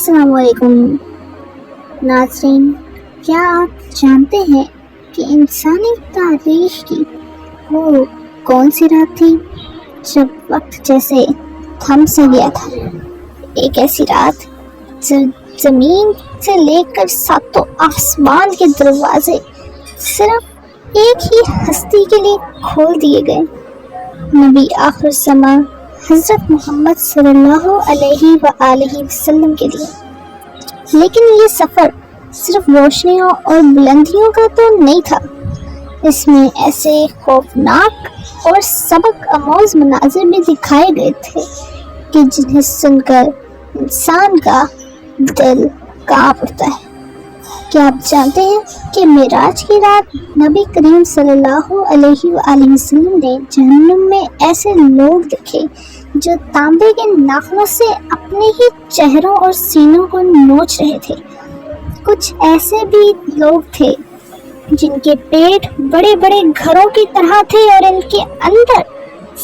السلام علیکم ناظرین، کیا آپ جانتے ہیں کہ انسانی تاریخ کی وہ کون سی رات تھی جب وقت جیسے تھم سے گیا تھا؟ ایک ایسی رات جب زمین سے لے کر ساتوں آسمان کے دروازے صرف ایک ہی ہستی کے لیے کھول دیے گئے، نبی آخر الزماں حضرت محمد صلی اللہ علیہ وآلہ وسلم کے لیے۔ لیکن یہ سفر صرف روشنیوں اور بلندیوں کا تو نہیں تھا، اس میں ایسے خوفناک اور سبق آموز مناظر بھی دکھائے گئے تھے کہ جنہیں سن کر انسان کا دل کانپ اٹھتا ہے۔ کیا آپ جانتے ہیں کہ معراج کی رات نبی کریم صلی اللہ علیہ وآلہ وسلم نے جہنم میں ایسے لوگ دیکھے جو تانبے کے ناخنوں سے اپنے ہی چہروں اور سینوں کو نوچ رہے تھے۔ کچھ ایسے بھی لوگ تھے جن کے پیٹ بڑے بڑے گھروں کی طرح تھے اور ان کے اندر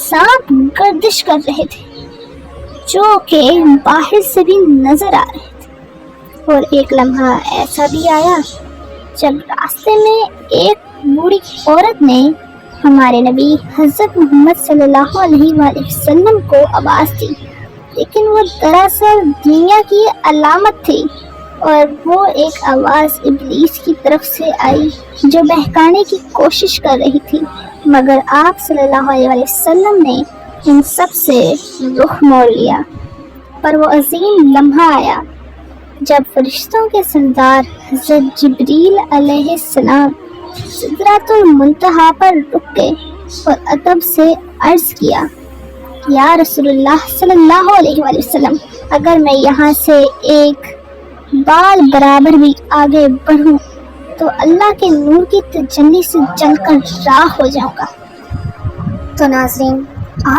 سانپ گردش کر رہے تھے جو کہ باہر سے بھی نظر آ رہے تھے۔ اور ایک لمحہ ایسا بھی آیا جب راستے میں ایک بوڑھی عورت نے ہمارے نبی حضرت محمد صلی اللہ علیہ وآلہ وسلم کو آواز دی، لیکن وہ دراصل دنیا کی علامت تھی، اور وہ ایک آواز ابلیس کی طرف سے آئی جو بہکانے کی کوشش کر رہی تھی، مگر آپ صلی اللہ علیہ وآلہ وسلم نے ان سب سے رخ موڑ لیا۔ پر وہ عظیم لمحہ آیا جب فرشتوں کے سردار حضرت جبریل علیہ السلام سدرۃ المنتہا پر رک گئے اور ادب سے عرض کیا، یا رسول اللہ صلی اللہ علیہ وآلہ وسلم، اگر میں یہاں سے ایک بال برابر بھی آگے بڑھوں تو اللہ کے نور کی تجلی سے جل کر راہ ہو جاؤں گا۔ تو ناظرین،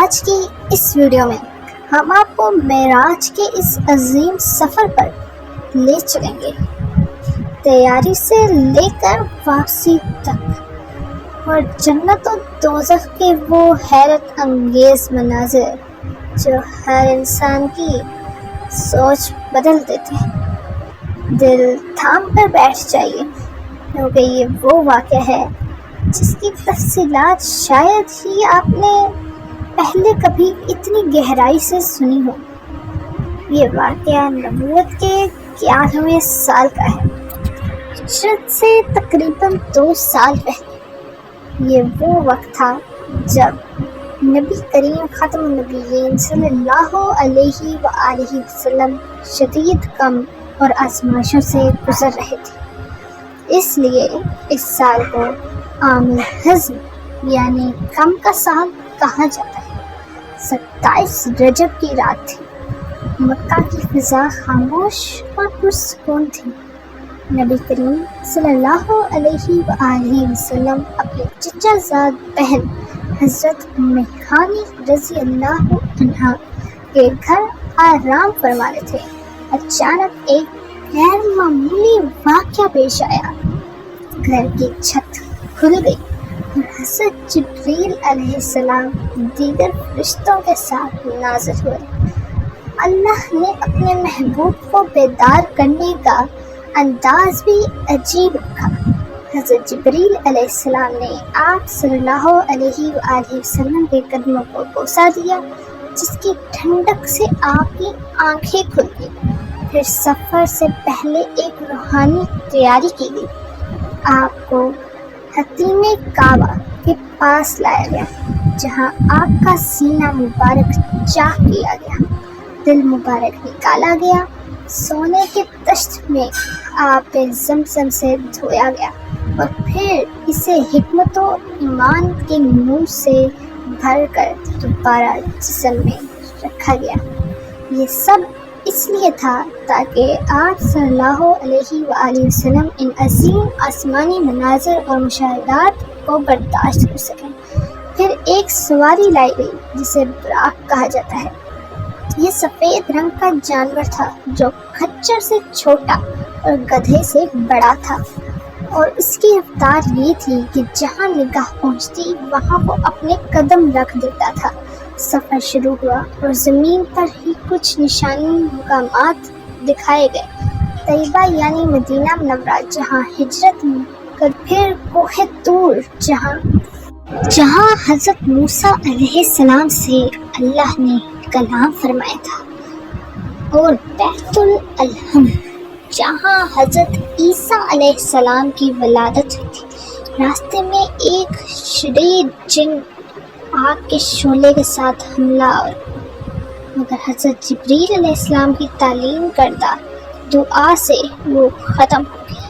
آج کی اس ویڈیو میں ہم آپ کو معراج کے اس عظیم سفر پر لے چلیں گے، تیاری سے لے کر واپسی تک، اور جنت و دوزخ کے وہ حیرت انگیز مناظر جو ہر انسان کی سوچ بدل دیتے ہیں۔ دل تھام کر بیٹھ جائیے، کیونکہ یہ وہ واقعہ ہے جس کی تفصیلات شاید ہی آپ نے پہلے کبھی اتنی گہرائی سے سنی ہو۔ یہ واقعہ نبوت کے 11ویں سال کا ہے، ہجرت سے تقریباً 2 سال پہلے۔ یہ وہ وقت تھا جب نبی کریم خاتم النبیین صلی اللہ علیہ وآلہ وسلم شدید غم اور آزمائشوں سے گزر رہے تھے۔ اس لیے اس سال کو عام الحزن یعنی غم کا سال کہا جاتا ہے۔ 27 رجب کی رات تھی، مکہ کی فضا خاموش اور پرسکون تھی۔ نبی کریم صلی اللہ علیہ وآلہ وسلم اپنی چچا زاد بہن حضرت ام ہانی رضی اللہ عنہا کے گھر آرام فرما رہے تھے۔ اچانک ایک غیر معمولی واقعہ پیش آیا۔ گھر کی چھت کھل گئی اور حضرت جبریل علیہ السلام دیگر فرشتوں کے ساتھ نازل ہوئے۔ اللہ نے اپنے محبوب کو بیدار کرنے کا انداز بھی عجیب رکھا۔ حضرت جبریل علیہ السلام نے آپ صلی اللہ علیہ وآلہ وسلم کے قدموں کو بوسہ دیا، جس کی ٹھنڈک سے آپ کی آنکھیں کھل گئیں۔ پھر سفر سے پہلے ایک روحانی تیاری کی گئی۔ آپ کو حتیم کعبہ کے پاس لایا گیا، جہاں آپ کا سینہ مبارک چاک کیا گیا، دل مبارک نکالا گیا، سونے کے طشت میں آپ زمزم سے دھویا گیا، اور پھر اسے حکمت و ایمان کے نور سے بھر کر دوبارہ جسم میں رکھا گیا۔ یہ سب اس لیے تھا تاکہ آپ صلی اللہ علیہ وآلہ وسلم ان عظیم آسمانی مناظر اور مشاہدات کو برداشت کر سکیں۔ پھر ایک سواری لائی گئی جسے براق کہا جاتا ہے۔ یہ سفید رنگ کا جانور تھا جو کھچر سے چھوٹا اور گدھے سے بڑا تھا، اور اس کی رفتار یہ تھی کہ جہاں نگاہ پہنچتی وہاں وہ اپنے قدم رکھ دیتا تھا۔ سفر شروع ہوا اور زمین پر ہی کچھ نشانی مقامات دکھائے گئے۔ طیبہ یعنی مدینہ منورہ جہاں ہجرت کر، پھر کوہ طور جہاں حضرت موسیٰ علیہ السلام سے اللہ نے کلام فرمایا تھا، اور بیت الحم جہاں حضرت عیسیٰ علیہ السلام کی ولادت ہوئی تھی۔ راستے میں ایک شدید جن آگ کے شعلے کے ساتھ حملہ آور، مگر حضرت جبریل علیہ السلام کی تعلیم کردہ دعا سے وہ ختم ہو گیا۔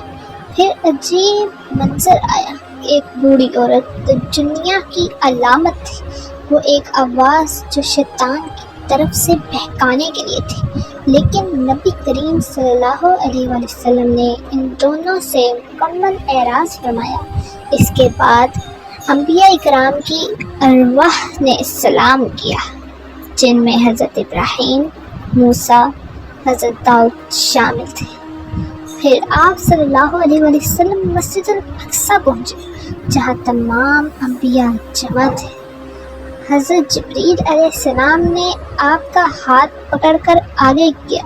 پھر عجیب منظر آیا، ایک بوڑھی عورت جو دنیا کی علامت تھی، وہ ایک آواز جو شیطان کی طرف سے بہکانے کے لیے تھی، لیکن نبی کریم صلی اللہ علیہ وآلہ وسلم نے ان دونوں سے مکمل اعراض فرمایا۔ اس کے بعد انبیاء اکرام کی ارواح نے سلام کیا، جن میں حضرت ابراہیم، موسیٰ، حضرت داؤد شامل تھے۔ پھر آپ صلی اللہ علیہ وآلہ وسلم مسجد الاقصیٰ پہنچے، جہاں تمام انبیاء جمع تھے۔ حضرت جبریل علیہ السلام نے آپ کا ہاتھ پکڑ کر آگے کیا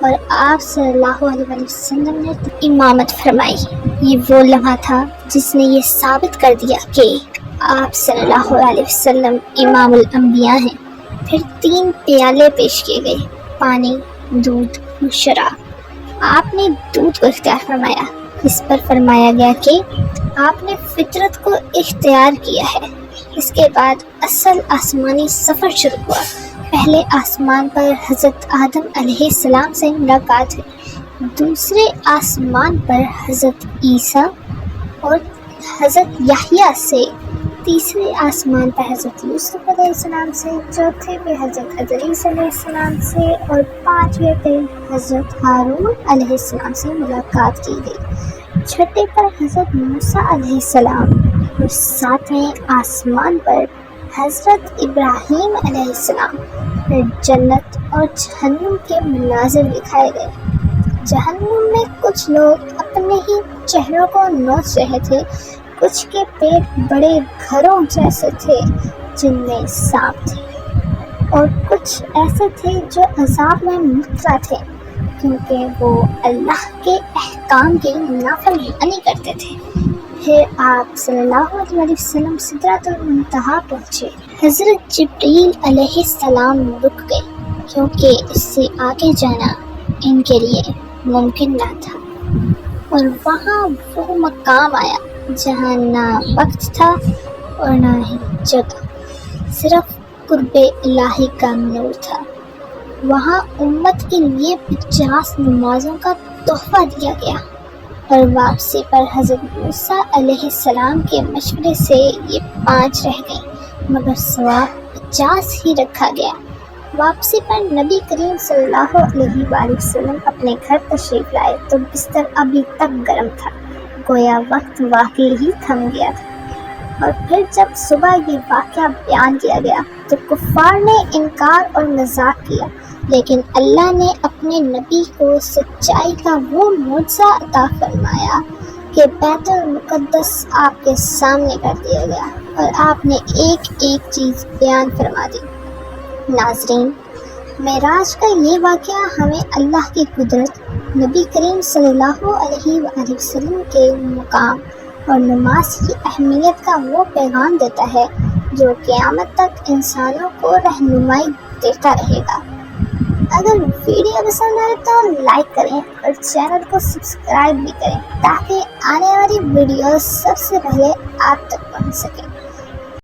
اور آپ صلی اللہ علیہ وآلہ وسلم نے امامت فرمائی۔ یہ وہ لمحہ تھا جس نے یہ ثابت کر دیا کہ آپ صلی اللہ علیہ وسلم امام الانبیاء ہیں۔ پھر 3 پیالے پیش کیے گئے، پانی، دودھ اور شراب۔ آپ نے دودھ کو اختیار فرمایا۔ اس پر فرمایا گیا کہ آپ نے فطرت کو اختیار کیا ہے۔ اس کے بعد اصل آسمانی سفر شروع ہوا۔ پہلے آسمان پر حضرت آدم علیہ السلام سے ملاقات ہوئی، دوسرے آسمان پر حضرت عیسیٰ اور حضرت یحییٰ سے، تیسرے آسمان پر حضرت یوسف علیہ السلام سے، چوتھے پہ حضرت ادریس علیہ السلام سے، اور 5ویں پہ حضرت ہارون علیہ السلام سے ملاقات کی گئی۔ چھٹے پر حضرت موسیٰ علیہ السلام، اور 7ویں آسمان پر حضرت ابراہیم علیہ السلام۔ پھر جنت اور جہنم کے مناظر دکھائے گئے۔ جہنم میں کچھ لوگ اپنے ہی چہروں کو نوچ رہے تھے، کچھ کے پیٹ بڑے گھروں جیسے تھے جن میں سانپ تھے، اور کچھ ایسے تھے جو عذاب میں مبتلا تھے کیونکہ وہ اللہ کے احکام کی نافرمانی کرتے تھے۔ پھر آپ صلی اللہ علیہ وسلم سدرۃ المنتہا پہنچے۔ حضرت جبریل علیہ السلام رک گئے کیونکہ اس سے آگے جانا ان کے لیے ممکن نہ تھا، اور وہاں وہ مقام آیا جہاں نہ وقت تھا اور نہ ہی جگہ، صرف قرب الہی کا نور تھا۔ وہاں امت کے لیے 50 نمازوں کا تحفہ دیا گیا، اور واپسی پر حضرت موسیٰ علیہ السلام کے مشورے سے یہ 5 رہ گئیں، مگر ثواب 50 ہی رکھا گیا۔ واپسی پر نبی کریم صلی اللہ علیہ وآلہ وسلم اپنے گھر تشریف لائے تو بستر ابھی تک گرم تھا، گویا وقت واقعی ہی تھم گیا تھا۔ اور پھر جب صبح یہ واقعہ بیان کیا گیا تو کفار نے انکار اور مذاق کیا، لیکن اللہ نے اپنے نبی کو سچائی کا وہ معجزہ عطا فرمایا کہ بیت المقدس آپ کے سامنے کر دیا گیا اور آپ نے ایک ایک چیز بیان فرما دی۔ ناظرین، معراج کا یہ واقعہ ہمیں اللہ کی قدرت، نبی کریم صلی اللہ علیہ وآلہ وسلم کے مقام اور نماز کی اہمیت کا وہ پیغام دیتا ہے جو قیامت تک انسانوں کو رہنمائی دیتا رہے گا۔ اگر ویڈیو پسند آئے تو لائک کریں اور چینل کو سبسکرائب بھی کریں تاکہ آنے والی ویڈیوز سب سے پہلے آپ تک پہنچ سکیں۔